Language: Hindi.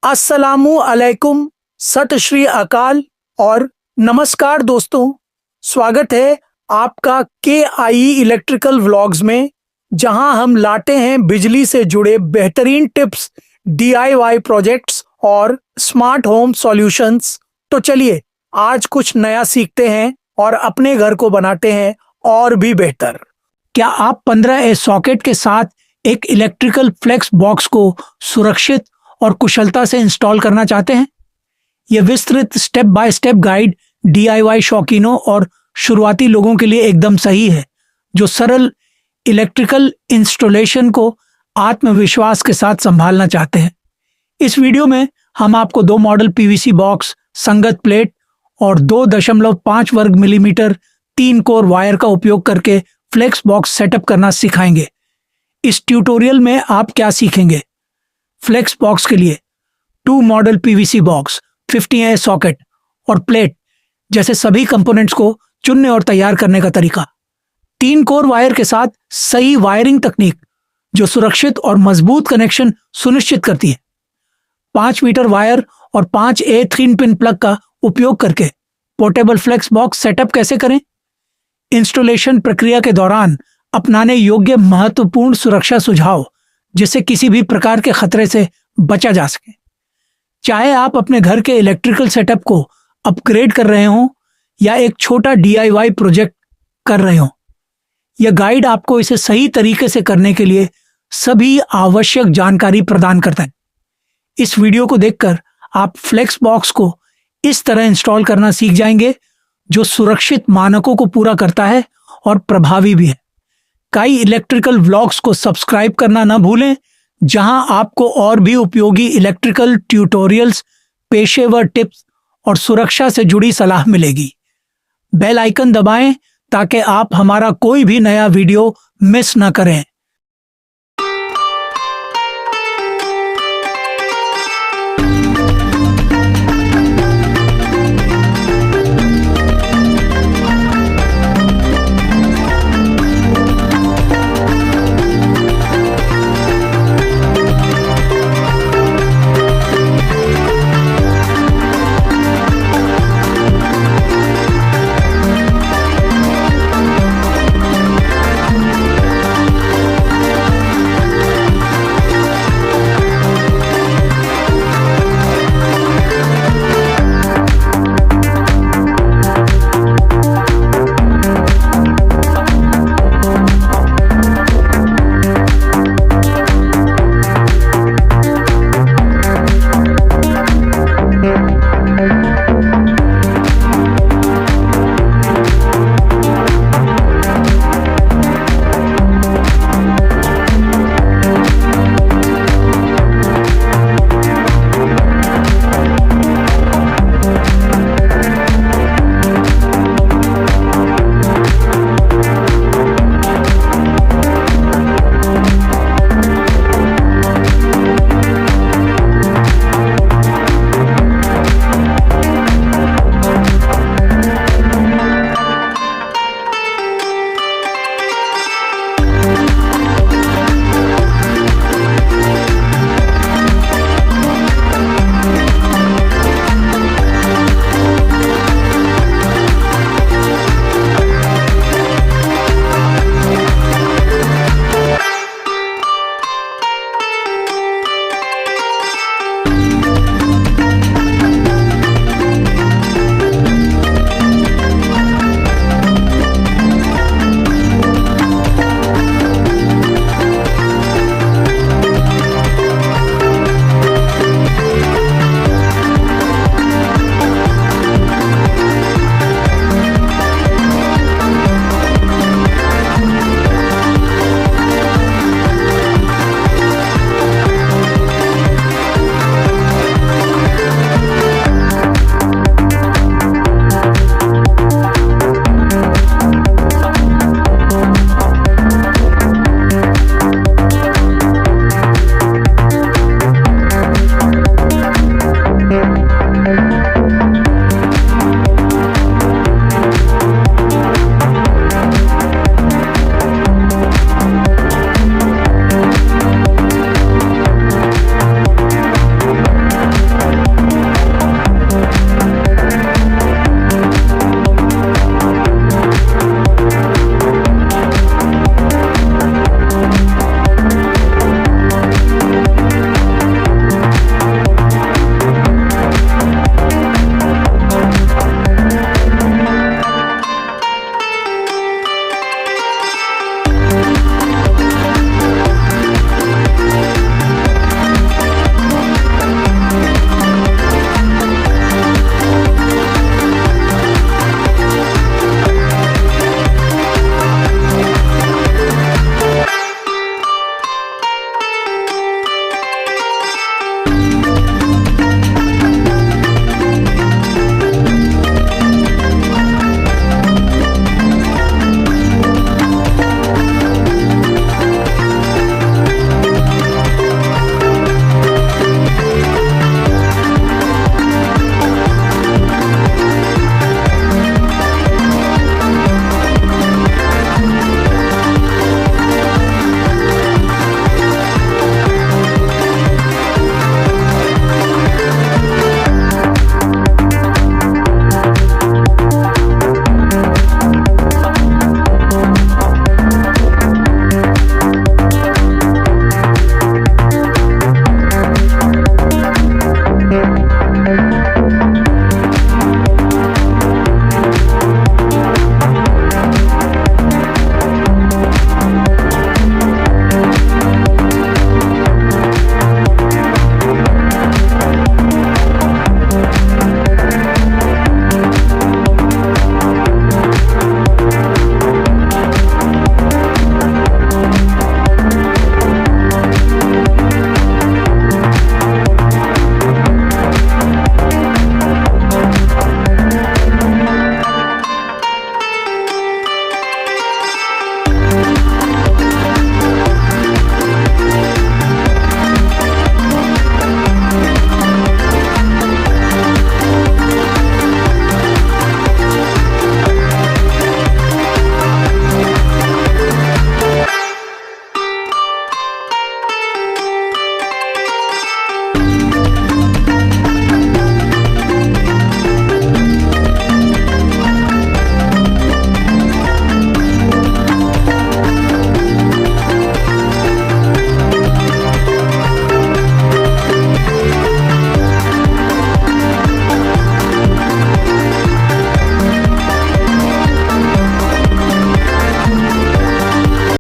अस्सलामु अलैकुम, सत श्री अकाल और नमस्कार दोस्तों। स्वागत है आपका के आई इलेक्ट्रिकल व्लॉग्स में, जहां हम लाते हैं बिजली से जुड़े बेहतरीन टिप्स, डीआईवाई प्रोजेक्ट्स और स्मार्ट होम सॉल्यूशंस। तो चलिए आज कुछ नया सीखते हैं और अपने घर को बनाते हैं और भी बेहतर। क्या आप 15A सॉकेट के साथ एक इलेक्ट्रिकल फ्लेक्स बॉक्स को सुरक्षित और कुशलता से इंस्टॉल करना चाहते हैं? यह विस्तृत step by step guide DIY शौकीनों और शुरुआती लोगों के लिए एकदम सही है, जो सरल इलेक्ट्रिकल इंस्टॉलेशन को आत्मविश्वास के साथ संभालना चाहते हैं। इस वीडियो में हम आपको 2 मॉडल पीवीसी बॉक्स, संगत प्लेट और 2.5 वर्ग मिलीमीटर 3 कोर वायर का उपयोग करके फ्लेक्स बॉक्स सेटअप करना सिखाएंगे। इस ट्यूटोरियल में आप क्या सीखेंगे? फ्लेक्स बॉक्स के लिए 2 model PVC box, 50A socket और प्लेट जैसे सभी कंपोनेंट्स को चुनने और तैयार करने का तरीका। 3 कोर वायर के साथ सही वायरिंग तकनीक जो सुरक्षित और मजबूत कनेक्शन सुनिश्चित करती है। 5 मीटर वायर और 5A 3 पिन प्लग का उपयोग करके पोर्टेबल फ्लेक्स बॉक्स सेटअप कैसे करें? इंस्टॉलेशन प्रक्रिया के दौरान अपनाने योग्य महत्वपूर्ण सुरक्षा सुझाव, जिससे किसी भी प्रकार के खतरे से बचा जा सके। चाहे आप अपने घर के इलेक्ट्रिकल सेटअप को अपग्रेड कर रहे हों या एक छोटा डीआईवाई प्रोजेक्ट कर रहे हों, यह गाइड आपको इसे सही तरीके से करने के लिए सभी आवश्यक जानकारी प्रदान करता है। इस वीडियो को देखकर आप फ्लेक्स बॉक्स को इस तरह इंस्टॉल करना सीख जाएंगे जो सुरक्षित मानकों को पूरा करता है और प्रभावी भी है। कई इलेक्ट्रिकल व्लॉग्स को सब्सक्राइब करना ना भूलें, जहां आपको और भी उपयोगी इलेक्ट्रिकल ट्यूटोरियल्स, पेशेवर टिप्स और सुरक्षा से जुड़ी सलाह मिलेगी। बेल आइकन दबाएं ताकि आप हमारा कोई भी नया वीडियो मिस ना करें।